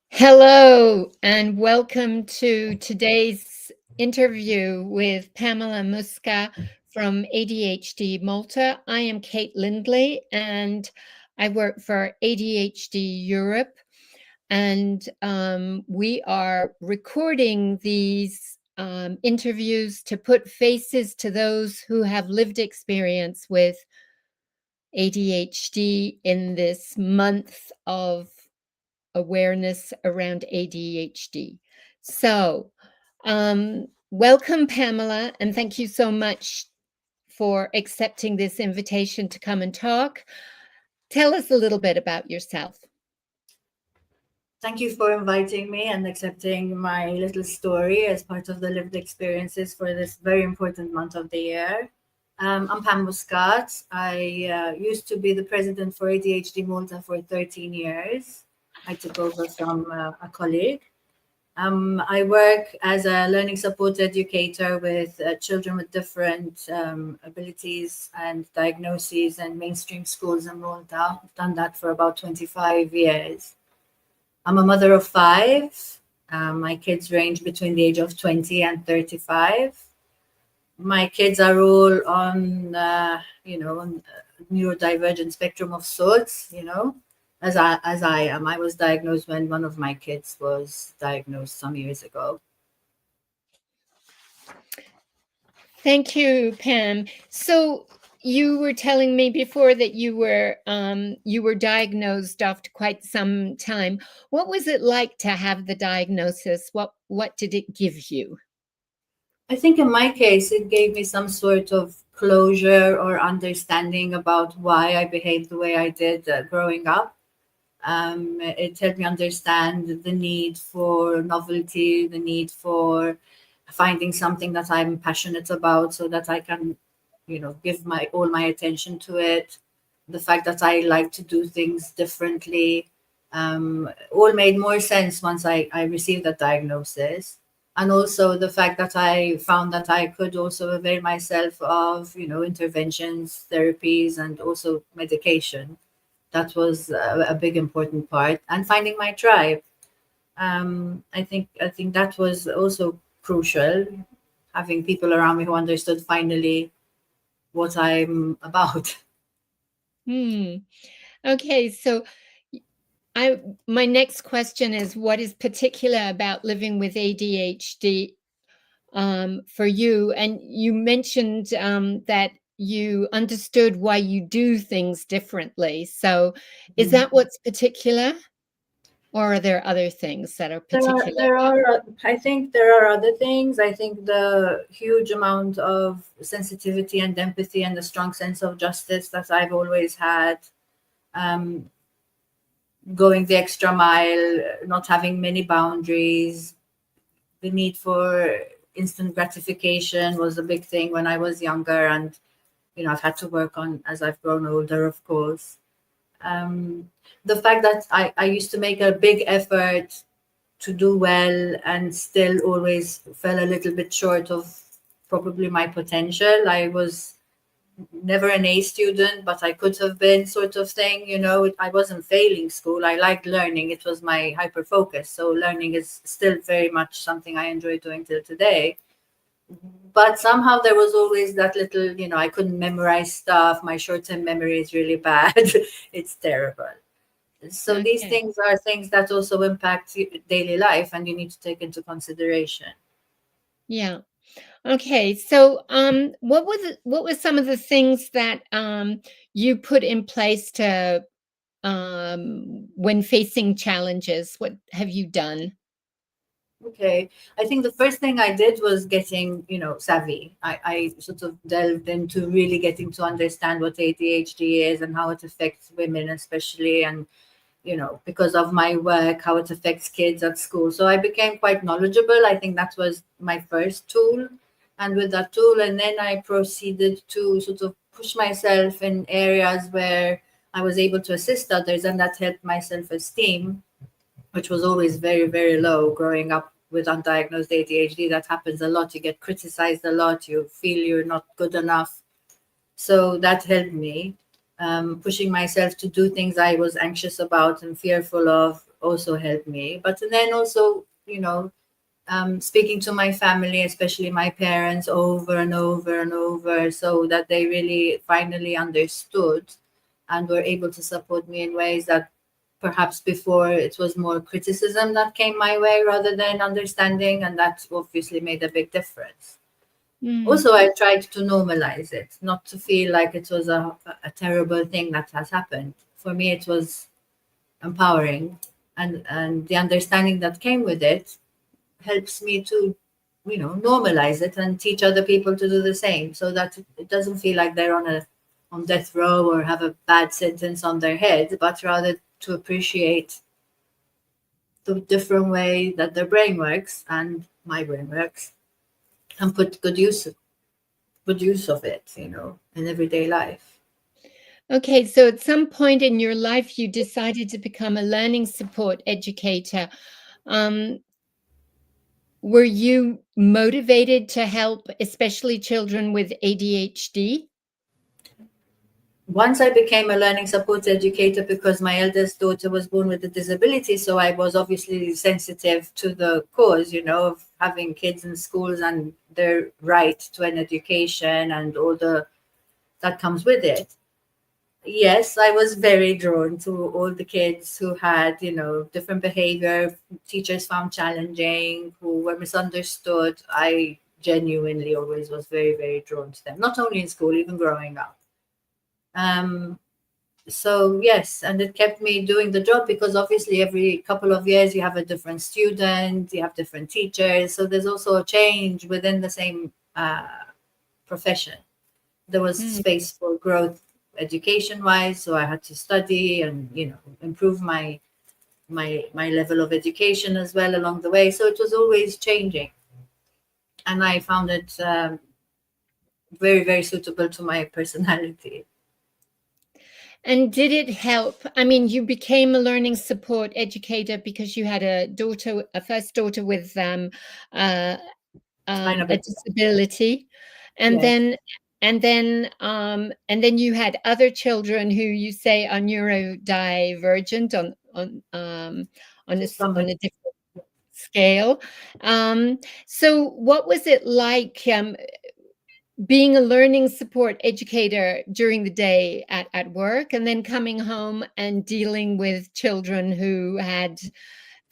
Hello, and welcome to today's interview with Pamela Muscat from ADHD Malta. I am Kate Lindley, and I work for ADHD Europe. And we are recording these interviews to put faces to those who have lived experience with ADHD in this month of awareness around ADHD. So, welcome, Pamela, and thank you so much for accepting this invitation to come and talk. Tell us a little bit about yourself. Thank you for inviting me and accepting my little story as part of the lived experiences for this very important month of the year. I'm Pam Muscat. I used to be the president for ADHD Malta for 13 years. I took over from a colleague. I work as a learning support educator with children with different abilities and diagnoses and mainstream schools in Malta. I've done that for about 25 years. I'm a mother of 5. My kids range between the age of 20 and 35. My kids are all on, on neurodivergent spectrum of sorts, as I am. I was diagnosed when one of my kids was diagnosed some years ago. Thank you, Pam. So you were telling me before that you were diagnosed after quite some time. What was it like to have the diagnosis? What did it give you? I think in my case, it gave me some sort of closure or understanding about why I behaved the way I did growing up. It helped me understand the need for novelty, the need for finding something that I'm passionate about so that I can, give all my attention to it. The fact that I like to do things differently all made more sense once I received that diagnosis. And also the fact that I found that I could also avail myself of, interventions, therapies, and also medication. That was a big important part. And finding my tribe. I think that was also crucial. Having people around me who understood finally what I'm about. Okay, so my next question is, what is particular about living with ADHD for you? And you mentioned that you understood why you do things differently. So is that what's particular? Or are there other things that are particular? I think there are other things. I think the huge amount of sensitivity and empathy and the strong sense of justice that I've always had, going the extra mile, not having many boundaries, the need for instant gratification was a big thing when I was younger. And, I've had to work on as I've grown older, of course. The fact that I used to make a big effort to do well and still always fell a little bit short of probably my potential. I was never an A student, but I could have been, sort of thing. I wasn't failing school. I liked learning. It was my hyper focus. So learning is still very much something I enjoy doing till today. But somehow there was always that little, I couldn't memorize stuff. My short-term memory is really bad. It's terrible. So these Okay. things are things that also impact daily life, and you need to take into consideration. Yeah. Okay. So what were some of the things that you put in place to when facing challenges? What have you done? Okay. I think the first thing I did was getting, savvy. I sort of delved into really getting to understand what ADHD is and how it affects women, especially, and, because of my work, how it affects kids at school. So I became quite knowledgeable. I think that was my first tool. And with that tool, and then I proceeded to sort of push myself in areas where I was able to assist others, and that helped my self-esteem, which was always very, very low growing up with undiagnosed ADHD. That happens a lot. You get criticized a lot. You feel you're not good enough. So that helped me. Pushing myself to do things I was anxious about and fearful of also helped me. But then also, speaking to my family, especially my parents, over and over and over, so that they really finally understood and were able to support me in ways that perhaps before it was more criticism that came my way rather than understanding. And that obviously made a big difference. Mm. Also, I tried to normalize it, not to feel like it was a terrible thing that has happened. For me, it was empowering. And the understanding that came with it helps me to normalize it and teach other people to do the same, so that it doesn't feel like they're on death row or have a bad sentence on their head, but rather to appreciate the different way that their brain works and my brain works, and put good use of it, in everyday life. Okay, so at some point in your life, you decided to become a learning support educator. Um, were you motivated to help, especially children with ADHD? Once I became a learning support educator because my eldest daughter was born with a disability, so I was obviously sensitive to the cause, of having kids in schools and their right to an education and all the that comes with it. Yes, I was very drawn to all the kids who had, different behavior, teachers found challenging, who were misunderstood. I genuinely always was very, very drawn to them, not only in school, even growing up. Um, so yes, and it kept me doing the job because obviously every couple of years you have a different student, you have different teachers. So there's also a change within the same profession. There was Mm. space for growth education wise, so I had to study and improve my level of education as well along the way. So it was always changing, and I found it very, very suitable to my personality. And did it help? I mean, you became a learning support educator because you had a first daughter with uh, Spina a bifida. disability, and Yes. then you had other children who you say are neurodivergent on Somebody. a different scale. Um, so, what was it like being a learning support educator during the day at work, and then coming home and dealing with children who had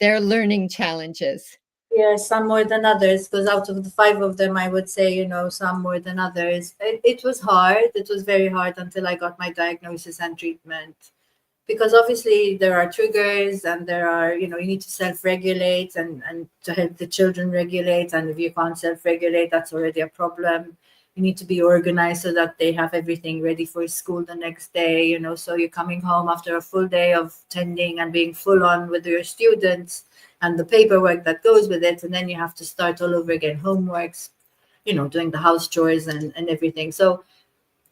their learning challenges? Yes, some more than others, because out of the five of them, I would say, some more than others. It was hard. It was very hard until I got my diagnosis and treatment. Because obviously there are triggers and there are, you need to self-regulate and to help the children regulate. And if you can't self-regulate, that's already a problem. You need to be organized so that they have everything ready for school the next day, so you're coming home after a full day of tending and being full on with your students and the paperwork that goes with it. And then you have to start all over again, homeworks, doing the house chores and everything. So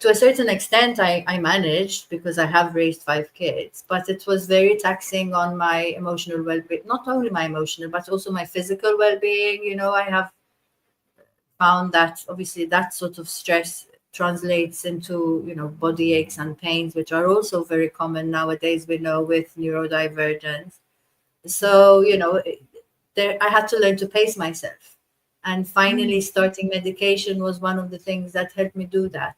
to a certain extent, I managed because I have raised five kids, but it was very taxing on my emotional well-being, not only my emotional, but also my physical well-being. I have found that obviously that sort of stress translates into, body aches and pains, which are also very common nowadays, we know, with neurodivergence. So, there I had to learn to pace myself. And finally, Mm. starting medication was one of the things that helped me do that.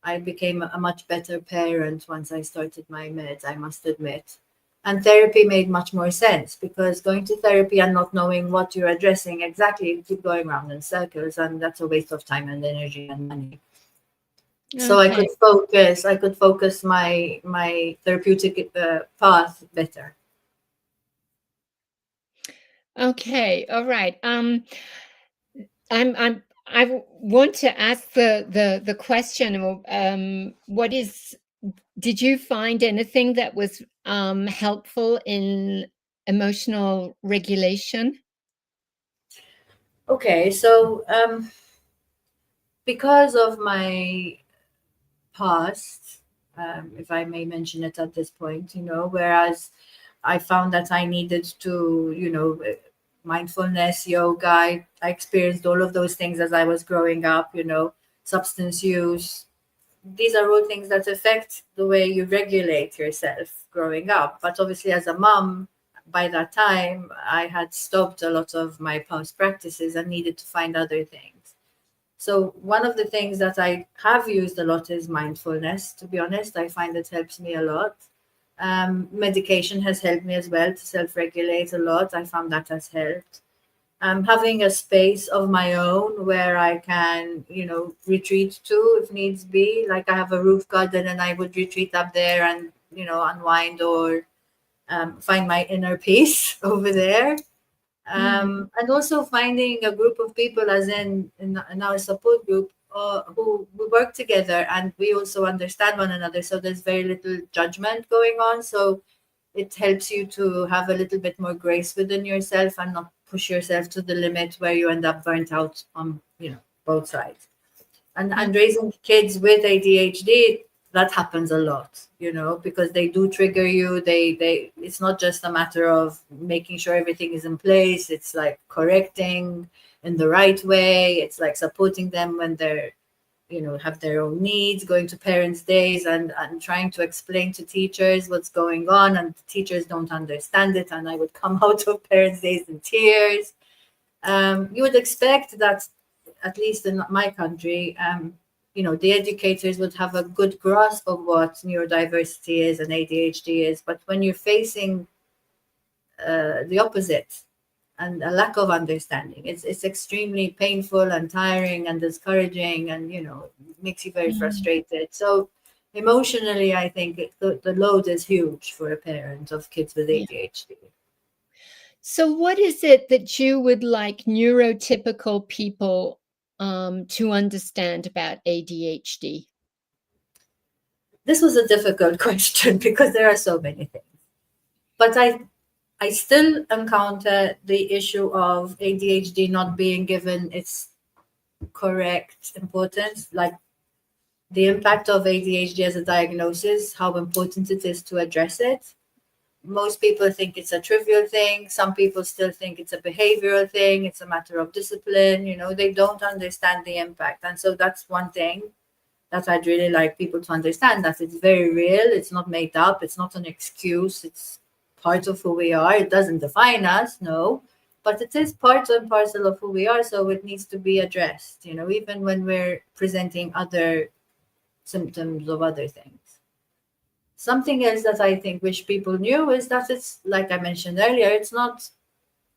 I became a much better parent once I started my meds, I must admit. And therapy made much more sense because going to therapy and not knowing what you're addressing exactly, you keep going around in circles, and that's a waste of time and energy and money. So I Okay. could focus my therapeutic path better. Okay. All right. I want to ask the question of what is did you find anything that was helpful in emotional regulation? Okay, so because of my past, if I may mention it at this point, whereas I found that I needed to, mindfulness, yoga, I experienced all of those things as I was growing up, substance use, these are all things that affect the way you regulate yourself growing up. But obviously, as a mom, by that time, I had stopped a lot of my past practices and needed to find other things. So, one of the things that I have used a lot is mindfulness. To be honest, I find it helps me a lot. Medication has helped me as well to self regulate a lot. I found that has helped. Having a space of my own where I can, retreat to if needs be. Like I have a roof garden and I would retreat up there and, unwind or find my inner peace over there. And also finding a group of people, as in our support group, who we work together and we also understand one another. So there's very little judgment going on. So it helps you to have a little bit more grace within yourself and not push yourself to the limit where you end up burnt out on both sides. And raising kids with ADHD, that happens a lot, because they do trigger you. They it's not just a matter of making sure everything is in place. It's like correcting in the right way. It's like supporting them when they're have their own needs, going to parents' days and trying to explain to teachers what's going on, and teachers don't understand it. And I would come out of parents' days in tears. You would expect that, at least in my country, the educators would have a good grasp of what neurodiversity is and ADHD is. But when you're facing the opposite and a lack of understanding, it's extremely painful and tiring and discouraging, and makes you very frustrated. So emotionally, I think the load is huge for a parent of kids with ADHD. So what is it that you would like neurotypical people to understand about ADHD? This was a difficult question because there are so many things. But I still encounter the issue of ADHD not being given its correct importance, like the impact of ADHD as a diagnosis, how important it is to address it. Most people think it's a trivial thing. Some people still think it's a behavioral thing. It's a matter of discipline. They don't understand the impact. And so that's one thing that I'd really like people to understand, that it's very real. It's not made up. It's not an excuse. It's part of who we are. It doesn't define us, no, but it is part and parcel of who we are. So it needs to be addressed, even when we're presenting other symptoms of other things. Something else that I think wish people knew is that it's, like I mentioned earlier, it's not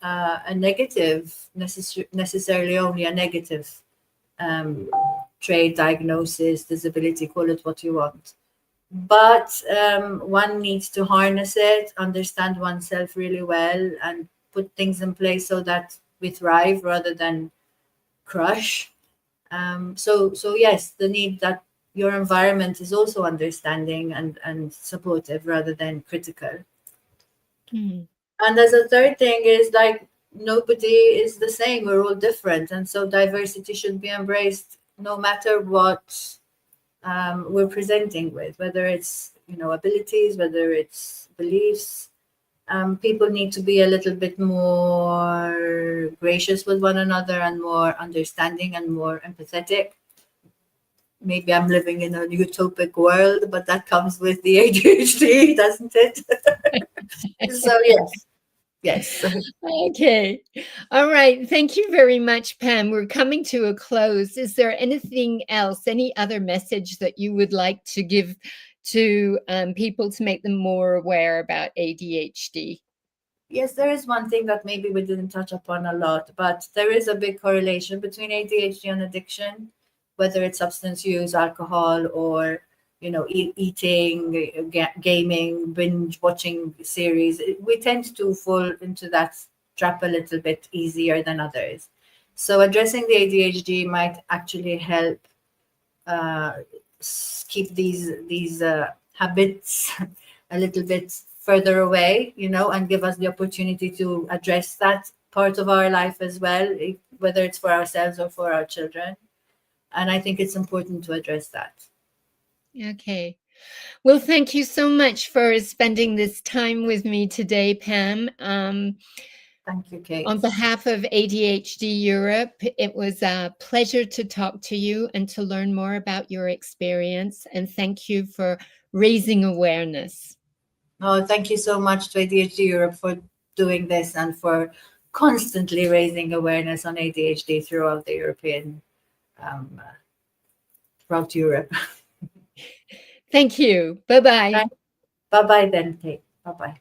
a negative, necessarily only a negative trait, diagnosis, disability, call it what you want. But one needs to harness it, understand oneself really well, and put things in place so that we thrive rather than crush. So yes, the need that your environment is also understanding and supportive rather than critical. And as a third thing is, like, nobody is the same. We're all different, and so diversity should be embraced no matter what we're presenting with, whether it's abilities, whether it's beliefs. People need to be a little bit more gracious with one another and more understanding and more empathetic. Maybe I'm living in a utopic world, but that comes with the ADHD, doesn't it? So yes. Okay. All right. Thank you very much, Pam. We're coming to a close. Is there anything else, any other message that you would like to give to people to make them more aware about ADHD? Yes, there is one thing that maybe we didn't touch upon a lot, but there is a big correlation between ADHD and addiction, whether it's substance use, alcohol, or eating, gaming, binge watching series. We tend to fall into that trap a little bit easier than others. So addressing the ADHD might actually help uh, keep these habits a little bit further away, and give us the opportunity to address that part of our life as well, whether it's for ourselves or for our children. And I think it's important to address that. Okay. Well, thank you so much for spending this time with me today, Pam. Thank you, Kate. On behalf of ADHD Europe, it was a pleasure to talk to you and to learn more about your experience. And thank you for raising awareness. Oh, thank you so much to ADHD Europe for doing this and for constantly raising awareness on ADHD throughout the throughout Europe. Thank you. Bye-bye. Bye-bye then, Kate. Bye-bye.